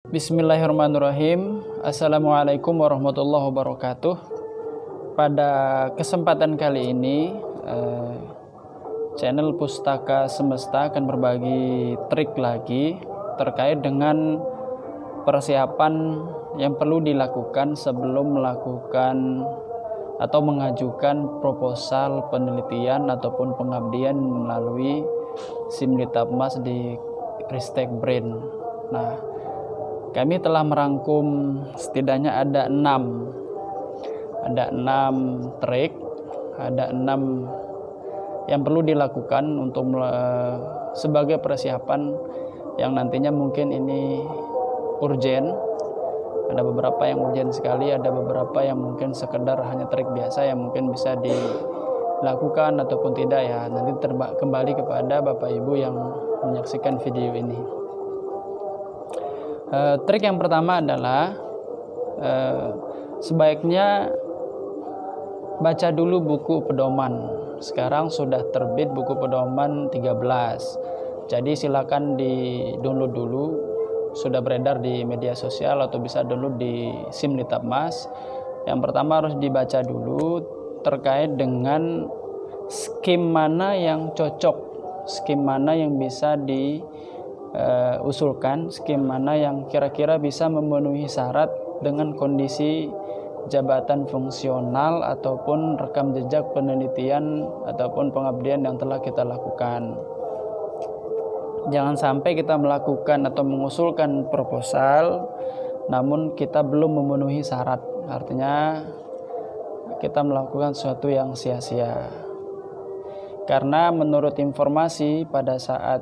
Bismillahirrahmanirrahim. Assalamualaikum warahmatullahi wabarakatuh. Pada kesempatan kali ini channel Pustaka Semesta akan berbagi trik lagi terkait dengan persiapan yang perlu dilakukan sebelum melakukan atau mengajukan proposal penelitian ataupun pengabdian melalui Simlitapmas di Ristek Brain. Nah, kami telah merangkum setidaknya ada 6 trik, ada 6 yang perlu dilakukan untuk sebagai persiapan yang nantinya mungkin ini urgen. Ada beberapa yang urgen sekali, ada beberapa yang mungkin sekedar hanya trik biasa yang mungkin bisa dilakukan ataupun tidak ya. Nanti kembali kepada Bapak Ibu yang menyaksikan video ini. Trik yang pertama adalah sebaiknya baca dulu buku pedoman. Sekarang sudah terbit buku pedoman 13. Jadi silakan di-download dulu. Sudah beredar di media sosial atau bisa download di Simlitapmas. Yang pertama harus dibaca dulu terkait dengan skim mana yang cocok, skim mana yang bisa usulkan, skim mana yang kira-kira bisa memenuhi syarat dengan kondisi jabatan fungsional ataupun rekam jejak penelitian ataupun pengabdian yang telah kita lakukan. Jangan sampai kita melakukan atau mengusulkan proposal namun kita belum memenuhi syarat, artinya kita melakukan sesuatu yang sia-sia. Karena menurut informasi pada saat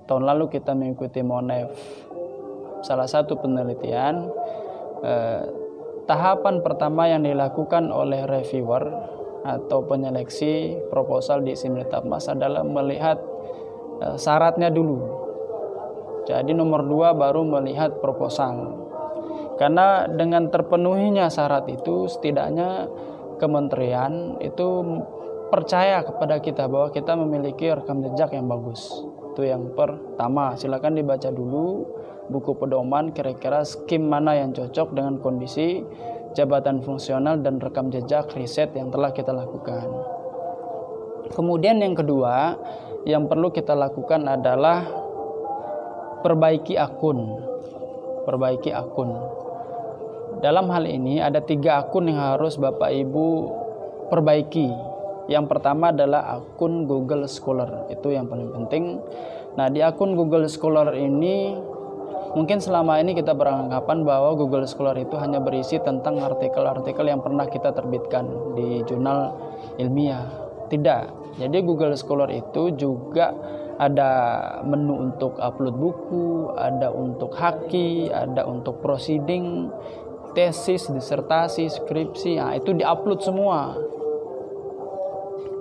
tahun lalu kita mengikuti MONEF salah satu penelitian, tahapan pertama yang dilakukan oleh reviewer atau penyeleksi proposal di Simlitapmas adalah melihat syaratnya dulu. Jadi nomor 2 baru melihat proposal. Karena dengan terpenuhinya syarat itu setidaknya kementerian itu percaya kepada kita bahwa kita memiliki rekam jejak yang bagus. Itu yang pertama. Silakan dibaca dulu buku pedoman kira-kira skim mana yang cocok dengan kondisi jabatan fungsional dan rekam jejak riset yang telah kita lakukan. Kemudian yang kedua yang perlu kita lakukan adalah perbaiki akun. Perbaiki akun. Dalam hal ini ada 3 akun yang harus Bapak Ibu perbaiki. Yang pertama adalah akun Google Scholar, itu yang paling penting. Nah, di akun Google Scholar ini mungkin selama ini kita beranggapan bahwa Google Scholar itu hanya berisi tentang artikel-artikel yang pernah kita terbitkan di jurnal ilmiah. Tidak. Jadi Google Scholar itu juga ada menu untuk upload buku, ada untuk haki, ada untuk proceeding, tesis, disertasi, skripsi. Nah, itu diupload semua.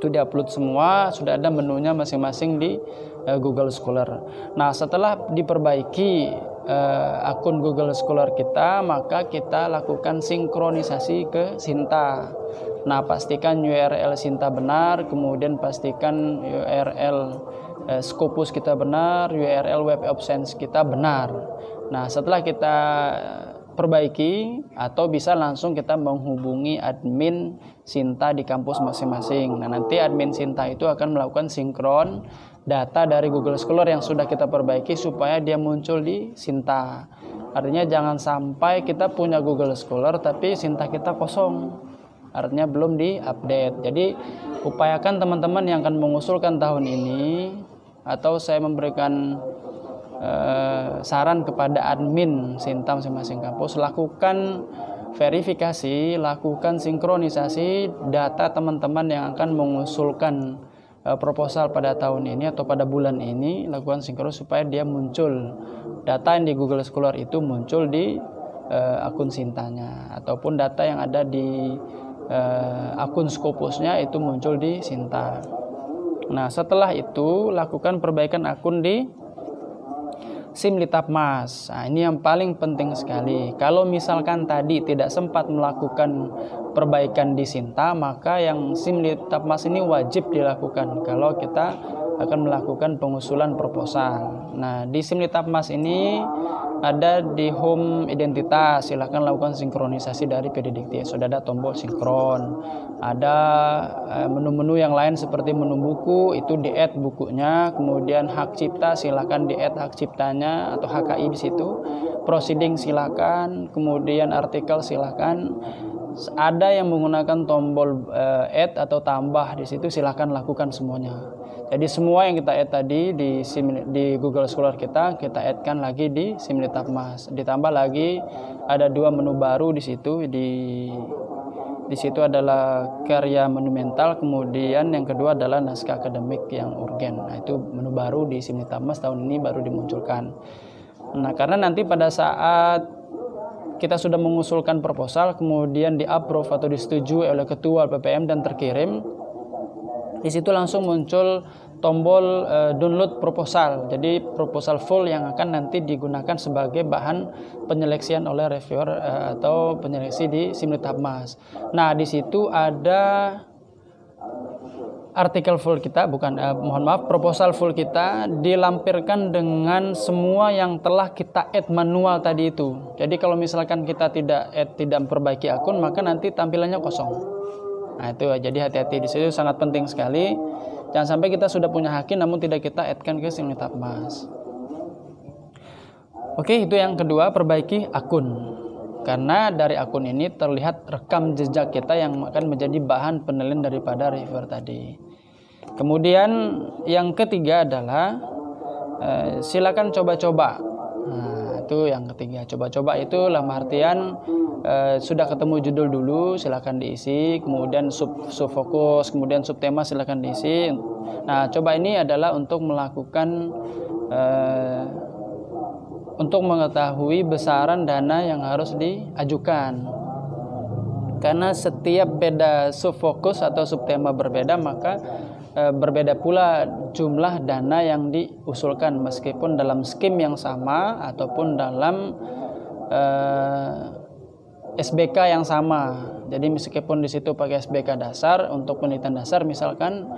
Itu diupload semua, sudah ada menunya masing-masing di Google Scholar. Nah, setelah diperbaiki akun Google Scholar kita, maka kita lakukan sinkronisasi ke Sinta. Nah, pastikan URL Sinta benar, kemudian pastikan URL Scopus kita benar, URL Web of Science kita benar. Nah, setelah kita perbaiki atau bisa langsung kita menghubungi admin Sinta di kampus masing-masing. Nah, nanti admin Sinta itu akan melakukan sinkron data dari Google Scholar yang sudah kita perbaiki supaya dia muncul di Sinta. Artinya jangan sampai kita punya Google Scholar tapi Sinta kita kosong. Artinya belum diupdate. Jadi upayakan teman-teman yang akan mengusulkan tahun ini atau saya memberikan saran kepada admin Sinta masing-masing kampus, lakukan verifikasi, lakukan sinkronisasi data teman-teman yang akan mengusulkan proposal pada tahun ini atau pada bulan ini. Lakukan sinkron supaya dia muncul, data yang di Google Scholar itu muncul di akun Sintanya, ataupun data yang ada di akun Scopusnya itu muncul di Sinta. Nah, setelah itu lakukan perbaikan akun di Simlitapmas. Nah, ini yang paling penting sekali. Kalau misalkan tadi tidak sempat melakukan perbaikan di Sinta, maka yang Simlitapmas ini wajib dilakukan. Kalau kita akan melakukan pengusulan proposal. Nah, di Simlitapmas ini ada di home identitas, silahkan lakukan sinkronisasi dari PDDikti. Sudah ada tombol sinkron. Ada menu-menu yang lain seperti menu buku, itu di-add bukunya. Kemudian hak cipta, silahkan di-add hak ciptanya atau HKI di situ. Proceeding silahkan, kemudian artikel silahkan. Ada yang menggunakan tombol add atau tambah di situ, silahkan lakukan semuanya. Jadi semua yang kita add tadi di Google Scholar kita add-kan lagi di Simlitapmas. Ditambah lagi ada 2 menu baru di situ. Di situ adalah karya monumental, kemudian yang kedua adalah naskah akademik yang urgen. Nah, itu menu baru di Simlitapmas tahun ini baru dimunculkan. Nah, karena nanti pada saat kita sudah mengusulkan proposal, kemudian di-approve atau disetujui oleh ketua PPM dan terkirim, di situ langsung muncul tombol download proposal. Jadi proposal full yang akan nanti digunakan sebagai bahan penyeleksian oleh reviewer atau penyeleksi di Simlitapmas. Nah, di situ ada artikel full kita, proposal full kita dilampirkan dengan semua yang telah kita add manual tadi itu. Jadi kalau misalkan kita tidak memperbaiki akun, maka nanti tampilannya kosong. Nah, itu jadi hati-hati di situ, sangat penting sekali. Jangan sampai kita sudah punya haki namun tidak kita add-kan ke Simlitapmas. Oke, itu yang kedua, perbaiki akun. Karena dari akun ini terlihat rekam jejak kita yang akan menjadi bahan penilaian daripada reviewer tadi. Kemudian yang ketiga adalah silakan coba-coba. Nah, itu yang ketiga, coba-coba itu dalam artian sudah ketemu judul dulu silakan diisi, kemudian subfokus, kemudian subtema silakan diisi. Nah, coba ini adalah untuk melakukan untuk mengetahui besaran dana yang harus diajukan. Karena setiap beda subfokus atau subtema berbeda, maka berbeda pula jumlah dana yang diusulkan meskipun dalam skim yang sama ataupun dalam SBK yang sama. Jadi meskipun di situ pakai SBK dasar untuk penelitian dasar, misalkan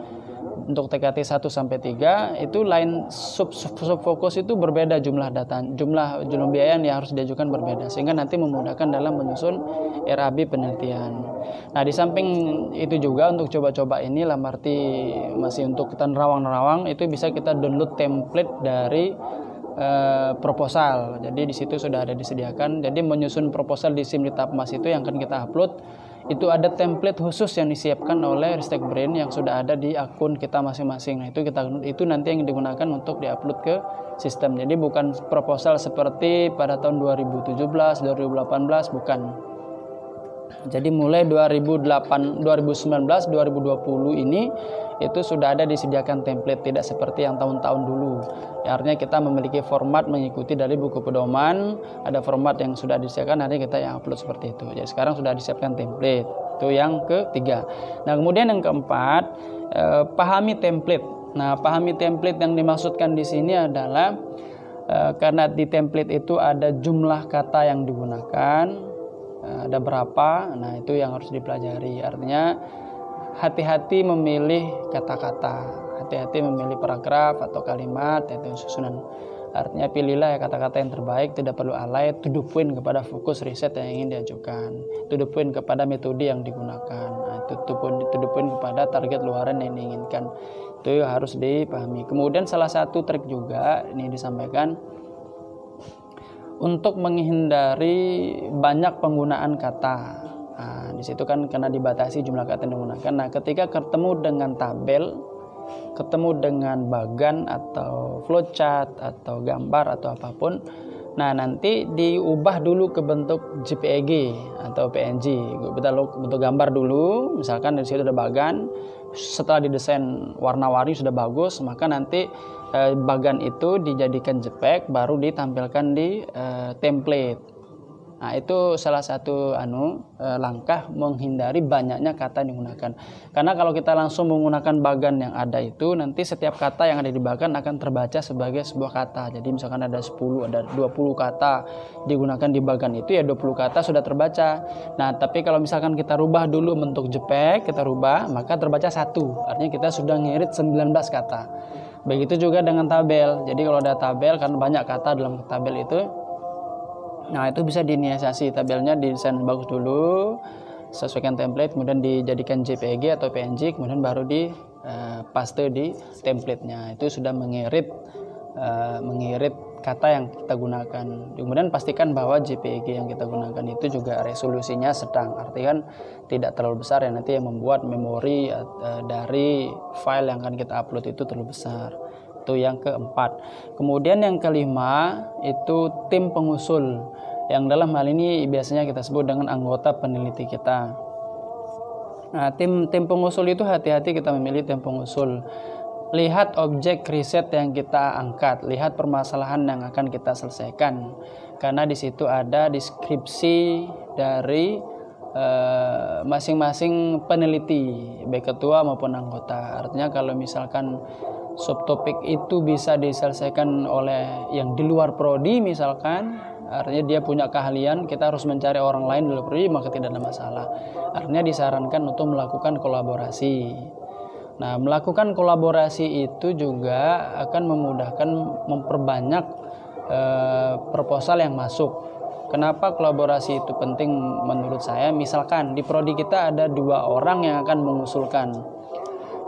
untuk TKT 1 sampai 3 itu lain subfokus itu berbeda jumlah data, jumlah biaya yang harus diajukan berbeda, sehingga nanti memudahkan dalam menyusun RAB penelitian. Nah, di samping itu juga untuk coba-coba ini arti masih untuk kita nerawang-nerawang, itu bisa kita download template dari proposal. Jadi di situ sudah ada disediakan. Jadi menyusun proposal di Simlitapmas itu yang akan kita upload, itu ada template khusus yang disiapkan oleh Ristek Brain yang sudah ada di akun kita masing-masing. Nah, itu nanti yang digunakan untuk diupload ke sistem. Jadi bukan proposal seperti pada tahun 2017, 2018, bukan. Jadi mulai 2019, 2020 ini itu sudah ada disediakan template, tidak seperti yang tahun-tahun dulu. Ya, artinya kita memiliki format mengikuti dari buku pedoman, ada format yang sudah disediakan, nanti kita yang upload seperti itu. Jadi sekarang sudah disiapkan template. Itu yang ketiga. Nah, kemudian yang keempat, pahami template. Nah, pahami template yang dimaksudkan di sini adalah karena di template itu ada jumlah kata yang digunakan, ada berapa, nah itu yang harus dipelajari. Artinya hati-hati memilih kata-kata, hati-hati memilih paragraf atau kalimat, itu susunan. Artinya pilihlah ya kata-kata yang terbaik, tidak perlu alay, to the point kepada fokus riset yang ingin diajukan, to the point kepada metode yang digunakan, nah, to the point kepada target luaran yang diinginkan. Itu harus dipahami. Kemudian salah satu trik juga ini disampaikan untuk menghindari banyak penggunaan kata. Nah, di situ kan karena dibatasi jumlah kata yang digunakan. Nah, ketika ketemu dengan tabel, ketemu dengan bagan atau flowchart atau gambar atau apapun, nah nanti diubah dulu ke bentuk JPEG atau PNG, bentuk gambar dulu. Misalkan di situ ada bagan, setelah didesain warna-warni sudah bagus, maka nanti bagan itu dijadikan JPEG, baru ditampilkan di template. Nah, itu salah satu langkah menghindari banyaknya kata yang digunakan. Karena kalau kita langsung menggunakan bagan yang ada itu, nanti setiap kata yang ada di bagan akan terbaca sebagai sebuah kata. Jadi misalkan ada 10, ada 20 kata digunakan di bagan itu, ya 20 kata sudah terbaca. Nah, tapi kalau misalkan kita rubah dulu bentuk JPEG, kita rubah, maka terbaca 1. Artinya kita sudah ngirit 19 kata. Begitu juga dengan tabel. Jadi kalau ada tabel, kan banyak kata dalam tabel itu, nah itu bisa diinisiasi. Tabelnya didesain bagus dulu, sesuaikan template, kemudian dijadikan JPG atau PNG, kemudian baru di paste di templatenya. Itu sudah mengirit kata yang kita gunakan. Kemudian pastikan bahwa JPG yang kita gunakan itu juga resolusinya sedang, artinya kan tidak terlalu besar ya, nanti yang membuat memori dari file yang akan kita upload itu terlalu besar. Itu yang keempat. Kemudian yang kelima itu tim pengusul, yang dalam hal ini biasanya kita sebut dengan anggota peneliti kita. Nah, tim pengusul itu hati-hati kita memilih tim pengusul. Lihat objek riset yang kita angkat, lihat permasalahan yang akan kita selesaikan, karena di situ ada deskripsi dari masing-masing peneliti, baik ketua maupun anggota. Artinya kalau misalkan subtopik itu bisa diselesaikan oleh yang di luar prodi misalkan, artinya dia punya keahlian, kita harus mencari orang lain di luar prodi, maka tidak ada masalah. Artinya disarankan untuk melakukan kolaborasi. Nah, melakukan kolaborasi itu juga akan memudahkan memperbanyak proposal yang masuk. Kenapa kolaborasi itu penting menurut saya? Misalkan di prodi kita ada 2 orang yang akan mengusulkan.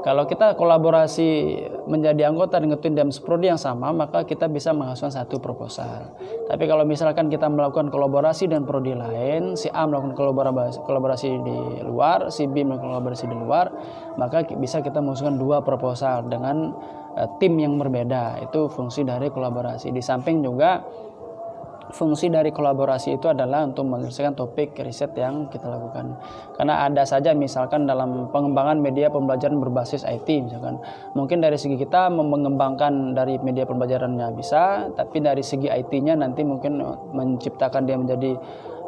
Kalau kita kolaborasi menjadi anggota dengan tim dalam prodi yang sama, maka kita bisa menghasilkan 1 proposal. Tapi kalau misalkan kita melakukan kolaborasi dengan prodi lain, si A melakukan kolaborasi di luar, si B melakukan kolaborasi di luar, maka bisa kita menghasilkan 2 proposal dengan tim yang berbeda. Itu fungsi dari kolaborasi. Di samping juga fungsi dari kolaborasi itu adalah untuk menyelesaikan topik riset yang kita lakukan. Karena ada saja misalkan dalam pengembangan media pembelajaran berbasis IT misalkan, mungkin dari segi kita mengembangkan dari media pembelajarannya bisa, tapi dari segi IT-nya nanti mungkin menciptakan dia menjadi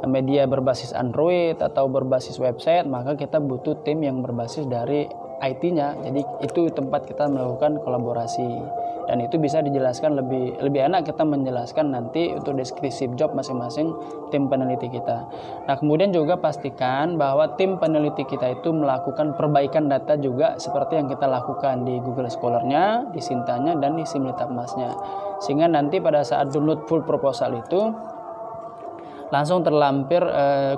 media berbasis Android atau berbasis website, maka kita butuh tim yang berbasis dari IT-nya. Jadi itu tempat kita melakukan kolaborasi. Dan itu bisa dijelaskan lebih enak kita menjelaskan nanti untuk deskripsi job masing-masing tim peneliti kita. Nah, kemudian juga pastikan bahwa tim peneliti kita itu melakukan perbaikan data juga seperti yang kita lakukan di Google Scholar-nya, di Sintanya, dan di Simultaneous-nya. Sehingga nanti pada saat download full proposal itu langsung terlampir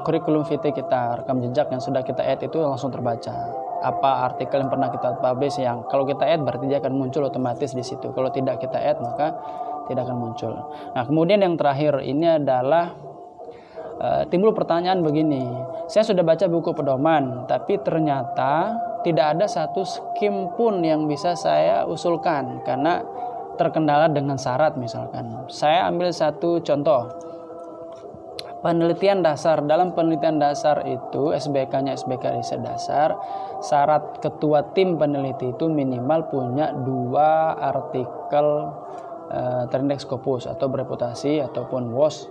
kurikulum vitae kita, rekam jejak yang sudah kita add itu langsung terbaca. Apa artikel yang pernah kita publish, yang kalau kita add berarti dia akan muncul otomatis di situ. Kalau tidak kita add maka tidak akan muncul. Nah, kemudian yang terakhir ini adalah timbul pertanyaan begini. Saya sudah baca buku pedoman, tapi ternyata tidak ada satu skim pun yang bisa saya usulkan karena terkendala dengan syarat. Misalkan saya ambil satu contoh. Penelitian dasar, dalam penelitian dasar itu SBK-nya SBK riset dasar, syarat ketua tim peneliti itu minimal punya 2 artikel terindeks Scopus atau bereputasi ataupun WOS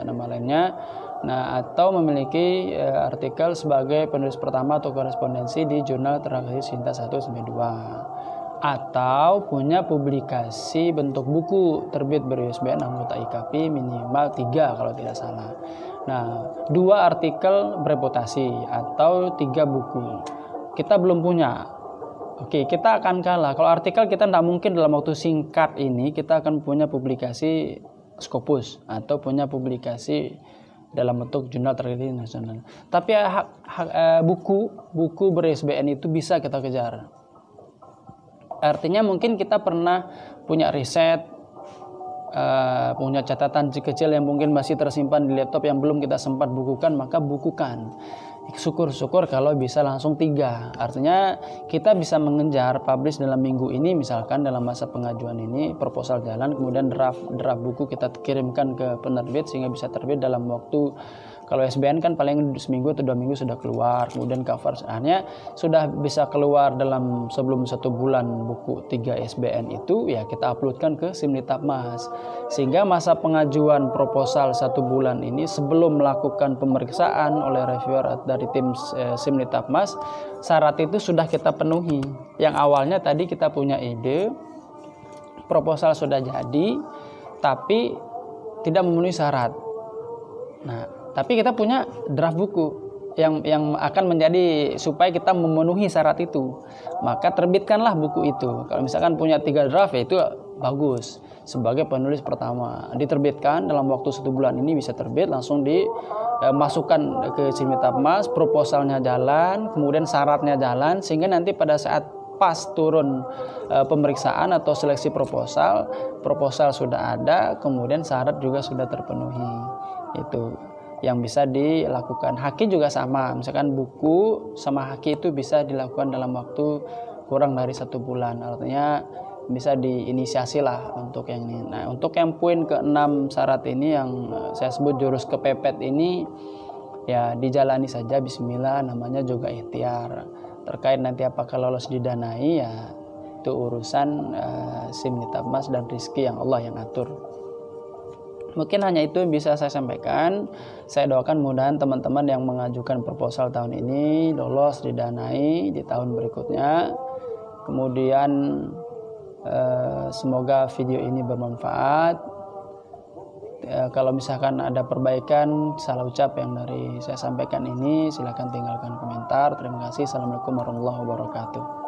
nama lainnya. Nah, atau memiliki artikel sebagai penulis pertama atau korespondensi di jurnal terakhir Sinta 1-2. Atau punya publikasi bentuk buku terbit ber-ISBN anggota IKP minimal 3 kalau tidak salah. Nah, 2 artikel bereputasi atau 3 buku kita belum punya. Oke, kita akan kalah. Kalau artikel kita tidak mungkin dalam waktu singkat ini kita akan punya publikasi Scopus atau punya publikasi dalam bentuk jurnal terkait nasional. Tapi buku ber-ISBN itu bisa kita kejar. Artinya mungkin kita pernah punya riset, punya catatan kecil yang mungkin masih tersimpan di laptop yang belum kita sempat bukukan, maka bukukan. Syukur-syukur kalau bisa langsung 3. Artinya kita bisa mengejar publish dalam minggu ini, misalkan dalam masa pengajuan ini proposal jalan, kemudian draft buku kita kirimkan ke penerbit sehingga bisa terbit dalam waktu. Kalau SBN kan paling seminggu atau 2 minggu sudah keluar, kemudian cover sebenarnya sudah bisa keluar dalam sebelum 1 bulan buku 3 SBN itu ya kita uploadkan ke Simultaneous. Sehingga masa pengajuan proposal 1 bulan ini sebelum melakukan pemeriksaan oleh reviewer dari tim Simultaneous, syarat itu sudah kita penuhi. Yang awalnya tadi kita punya ide, proposal sudah jadi, tapi tidak memenuhi syarat. Nah, tapi kita punya draft buku yang akan menjadi supaya kita memenuhi syarat itu, maka terbitkanlah buku itu. Kalau misalkan punya 3 draft, ya itu bagus. Sebagai penulis pertama, diterbitkan dalam waktu 1 bulan ini bisa terbit, langsung dimasukkan ke Simetab Mas, proposalnya jalan, kemudian syaratnya jalan, sehingga nanti pada saat pas turun pemeriksaan atau seleksi proposal sudah ada, kemudian syarat juga sudah terpenuhi. Itu yang bisa dilakukan. Haki juga sama, misalkan buku sama haki itu bisa dilakukan dalam waktu kurang dari 1 bulan, artinya bisa diinisiasi lah untuk yang ini. Nah, untuk yang poin ke-6 syarat ini yang saya sebut jurus kepepet ini, ya dijalani saja, bismillah, namanya juga ikhtiar. Terkait nanti apakah lolos didanai, ya itu urusan Simetab Mas dan rezeki yang Allah yang atur. Mungkin hanya itu yang bisa saya sampaikan. Saya doakan mudahan teman-teman yang mengajukan proposal tahun ini lolos didanai di tahun berikutnya. Kemudian semoga video ini bermanfaat. Kalau misalkan ada perbaikan, salah ucap yang dari saya sampaikan ini, silakan tinggalkan komentar. Terima kasih. Assalamualaikum warahmatullahi wabarakatuh.